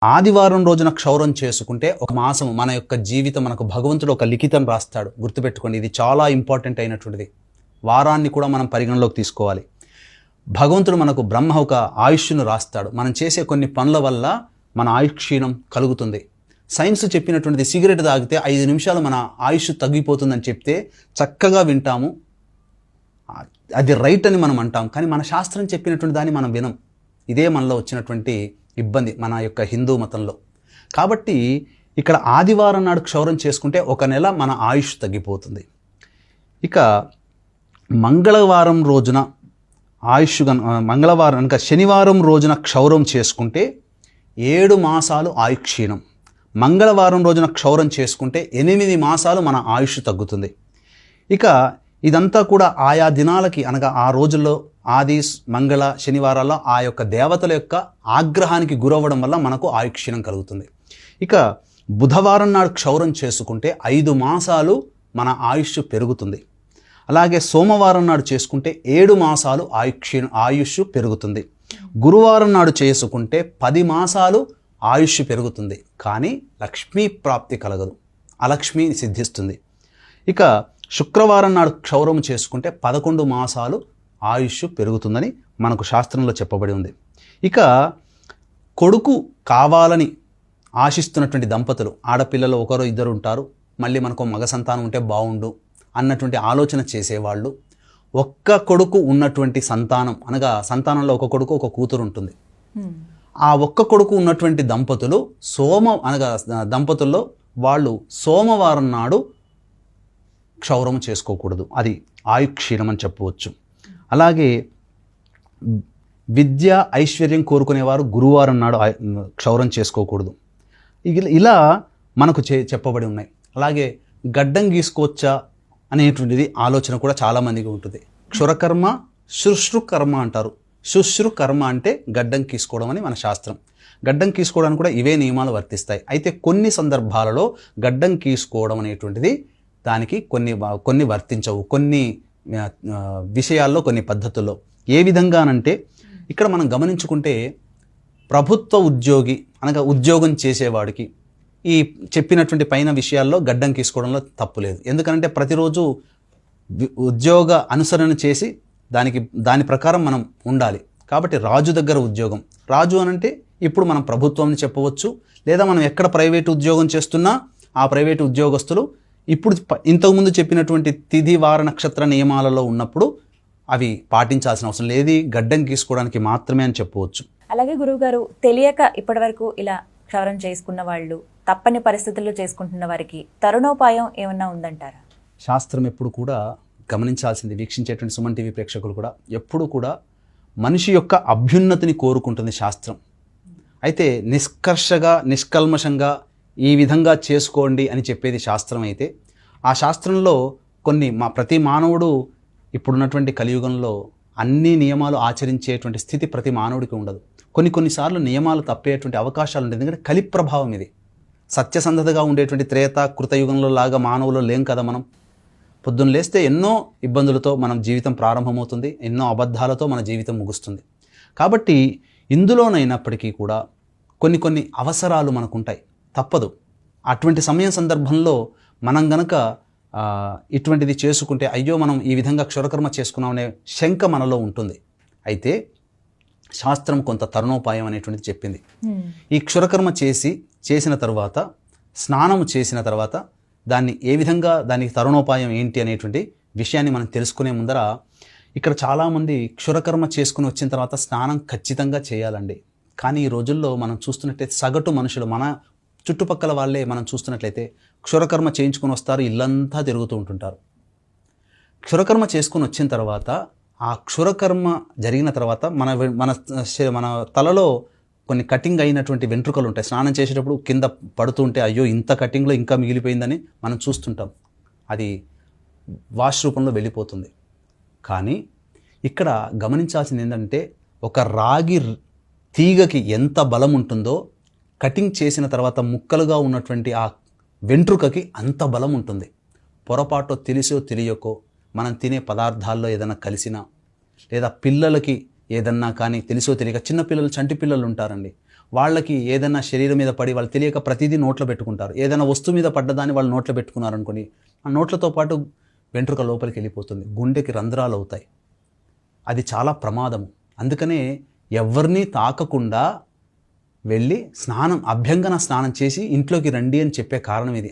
ఆదివారం రోజున క్షౌరం చేసుకుంటే ఒక మాసం మన యొక్క జీవితం మనకు భగవంతుడు ఒక లిఖితం రాస్తాడు. గుర్తుపెట్టుకోండి, ఇది చాలా ఇంపార్టెంట్ అయినటువంటిది. వారాన్ని కూడా మనం పరిగణలోకి తీసుకోవాలి. భగవంతుడు మనకు బ్రహ్మ ఒక ఆయుష్ను రాస్తాడు. మనం చేసే కొన్ని పనుల వల్ల మన ఆయుష్ క్షీణం కలుగుతుంది. సైన్స్ చెప్పినటువంటిది, సిగరెట్ తాగితే 5 నిమిషాలు మన ఆయుష్ తగ్గిపోతుందని చెప్తే చక్కగా వింటాము, అది రైట్ అని మనం అంటాం. కానీ మన శాస్త్రం చెప్పినటువంటి దాన్ని మనం వినం. ఇదే మనలో వచ్చినటువంటి ఇబ్బంది మన యొక్క హిందూ మతంలో. కాబట్టి ఇక్కడ ఆదివారం నాడు క్షౌరం చేసుకుంటే 1 నెల మన ఆయుష్ తగ్గిపోతుంది. ఇక మంగళవారం రోజున మంగళవారం కనుక శనివారం రోజున క్షౌరం చేసుకుంటే 7 మాసాలు ఆయుక్షీణం. మంగళవారం రోజున క్షౌరం చేసుకుంటే 8 మాసాలు మన ఆయుష్ తగ్గుతుంది. ఇక ఇదంతా కూడా ఆయా దినాలకి అనగా ఆ రోజుల్లో ఆది మంగళ శనివారాల్లో ఆ యొక్క దేవతల యొక్క ఆగ్రహానికి గురవ్వడం వల్ల మనకు ఆయుక్షీణం కలుగుతుంది. ఇక బుధవారం నాడు క్షౌరం చేసుకుంటే 5 మాసాలు మన ఆయుష్ పెరుగుతుంది. అలాగే సోమవారం నాడు చేసుకుంటే 7 మాసాలు ఆయుష్ పెరుగుతుంది. గురువారం నాడు చేసుకుంటే 10 మాసాలు ఆయుష్ పెరుగుతుంది. కానీ లక్ష్మీ ప్రాప్తి కలగదు, అలక్ష్మి సిద్ధిస్తుంది. ఇక శుక్రవారం నాడు క్షౌరం చేసుకుంటే 11 మాసాలు ఆయుష్ పెరుగుతుందని మనకు శాస్త్రంలో చెప్పబడి ఉంది. ఇక కొడుకు కావాలని ఆశిస్తున్నటువంటి దంపతులు, ఆడపిల్లలు 1-2 ఉంటారు, మళ్ళీ మనకు మగ సంతానం ఉంటే బాగుండు అన్నటువంటి ఆలోచన చేసేవాళ్ళు, ఒక్క కొడుకు ఉన్నటువంటి సంతానం అనగా సంతానంలో 1 కొడుకు 1 కూతురు ఉంటుంది. ఆ ఒక్క కొడుకు ఉన్నటువంటి దంపతులు దంపతుల్లో వాళ్ళు సోమవారం నాడు క్షౌరం చేసుకోకూడదు. అది ఆయుక్షీణం అని చెప్పవచ్చు. అలాగే విద్య ఐశ్వర్యం కోరుకునేవారు గురువారం నాడు క్షౌరం చేసుకోకూడదు. ఇలా మనకు చెప్పబడి ఉన్నాయి. అలాగే గడ్డం గీసుకోవచ్చా అనేటువంటిది ఆలోచన కూడా చాలామందికి ఉంటుంది. క్షురకర్మ శుశ్రుకర్మ అంటారు. శుశ్రుకర్మ అంటే గడ్డం గీసుకోవడం అని మన శాస్త్రం. గడ్డం గీసుకోవడానికి కూడా ఇవే నియమాలు వర్తిస్తాయి. అయితే కొన్ని సందర్భాలలో గడ్డం గీసుకోవడం అనేటువంటిది దానికి కొన్ని వర్తించవు, కొన్ని విషయాల్లో, కొన్ని పద్ధతుల్లో. ఏ విధంగానంటే ఇక్కడ మనం గమనించుకుంటే ప్రభుత్వ ఉద్యోగి అనగా ఉద్యోగం చేసేవాడికి ఈ చెప్పినటువంటి పైన విషయాల్లో గడ్డం గీసుకోవడంలో తప్పు లేదు. ఎందుకంటే ప్రతిరోజు ఉద్యోగ అనుసరణ చేసి దాని ప్రకారం మనం ఉండాలి. కాబట్టి రాజు దగ్గర ఉద్యోగం, రాజు అనంటే ఇప్పుడు మనం ప్రభుత్వం అని చెప్పవచ్చు, లేదా మనం ఎక్కడ ప్రైవేటు ఉద్యోగం చేస్తున్నా ఆ ప్రైవేటు ఉద్యోగస్తులు ఇప్పుడు ఇంతకుముందు చెప్పినటువంటి తిథి వార నక్షత్ర నియమాలలో ఉన్నప్పుడు అవి పాటించాల్సిన అవసరం లేదు, గడ్డం గీసుకోవడానికి మాత్రమే అని చెప్పవచ్చు. అలాగే గురువుగారు, తెలియక ఇప్పటివరకు ఇలా క్షౌరం చేసుకున్న వాళ్ళు, తప్పని పరిస్థితుల్లో చేసుకుంటున్న వారికి తరుణోపాయం ఏమన్నా ఉందంటారా? శాస్త్రం ఎప్పుడు కూడా గమనించాల్సింది, వీక్షించేటువంటి సుమన్ టీవీ ప్రేక్షకులు కూడా ఎప్పుడు కూడా మనిషి యొక్క అభ్యున్నతిని కోరుకుంటుంది శాస్త్రం. అయితే నిష్కర్షగా నిష్కల్మషంగా ఈ విధంగా చేసుకోండి అని చెప్పేది శాస్త్రం. అయితే ఆ శాస్త్రంలో ప్రతి మానవుడు ఇప్పుడున్నటువంటి కలియుగంలో అన్ని నియమాలు ఆచరించేటువంటి స్థితి ప్రతి మానవుడికి ఉండదు. కొన్నిసార్లు నియమాలు తప్పేటువంటి అవకాశాలు ఉంటుంది. ఎందుకంటే కలి ప్రభావం ఇది. సత్యసంధతగా ఉండేటువంటి త్రేత కృతయుగంలో లాగా మానవులు లేం కదా. మనం పొద్దున్న లేస్తే ఎన్నో ఇబ్బందులతో మన జీవితం ప్రారంభమవుతుంది, ఎన్నో అబద్ధాలతో మన జీవితం ముగుస్తుంది. కాబట్టి ఇందులోనైనప్పటికీ కూడా కొన్ని అవసరాలు మనకుంటాయి, తప్పదు. అటువంటి సందర్భంలో మనం గనక ఇటువంటిది చేసుకుంటే అయ్యో మనం ఈ విధంగా క్షురకర్మ చేసుకున్నామనే శంక మనలో ఉంటుంది. అయితే శాస్త్రం కొంత తరుణోపాయం అనేటువంటిది చెప్పింది. ఈ క్షురకర్మ చేసిన తర్వాత, స్నానం చేసిన తర్వాత దాన్ని ఏ విధంగా, దానికి తరుణోపాయం ఏంటి అనేటువంటి విషయాన్ని మనం తెలుసుకునే ముందర ఇక్కడ చాలామంది క్షురకర్మ చేసుకుని వచ్చిన తర్వాత స్నానం ఖచ్చితంగా చేయాలండి. కానీ ఈ రోజుల్లో మనం చూస్తున్నట్లయితే సగటు మనుషులు, మన చుట్టుపక్కల వాళ్ళే మనం చూస్తున్నట్లయితే క్షురకర్మ చేయించుకొని వస్తారు, ఇల్లంతా తిరుగుతూ ఉంటుంటారు. క్షురకర్మ చేసుకుని వచ్చిన తర్వాత, ఆ క్షురకర్మ జరిగిన తర్వాత మన తలలో కొన్ని కటింగ్ అయినటువంటి వెంట్రుకలు ఉంటాయి. స్నానం చేసేటప్పుడు కింద పడుతూ ఉంటే అయ్యో ఇంత కటింగ్లో ఇంకా మిగిలిపోయిందని మనం చూస్తుంటాం. అది వాష్ రూపంలో వెళ్ళిపోతుంది. కానీ ఇక్కడ గమనించాల్సింది ఏంటంటే, ఒక రాగి తీగకి ఎంత బలం ఉంటుందో కటింగ్ చేసిన తర్వాత ముక్కలుగా ఉన్నటువంటి ఆ వెంట్రుకకి అంత బలం ఉంటుంది. పొరపాటు తెలిసో తెలియకో మనం తినే పదార్థాల్లో ఏదైనా కలిసినా, లేదా పిల్లలకి ఏదన్నా కానీ తెలిసో తెలియక, చిన్నపిల్లలు చంటి పిల్లలు ఉంటారండి, వాళ్ళకి ఏదైనా శరీరం మీద పడి వాళ్ళు తెలియక ప్రతిదీ నోట్లో పెట్టుకుంటారు. ఏదైనా వస్తువు మీద పడ్డదాన్ని వాళ్ళు నోట్లో పెట్టుకున్నారు అనుకోని, ఆ నోట్లతో పాటు వెంట్రుక లోపలికి వెళ్ళిపోతుంది, గుండెకి రంధ్రాలు అవుతాయి. అది చాలా ప్రమాదము. అందుకనే ఎవరిని తాకకుండా వెళ్ళి అభ్యంగన స్నానం చేసి ఇంట్లోకి రండి అని చెప్పే కారణం ఇది.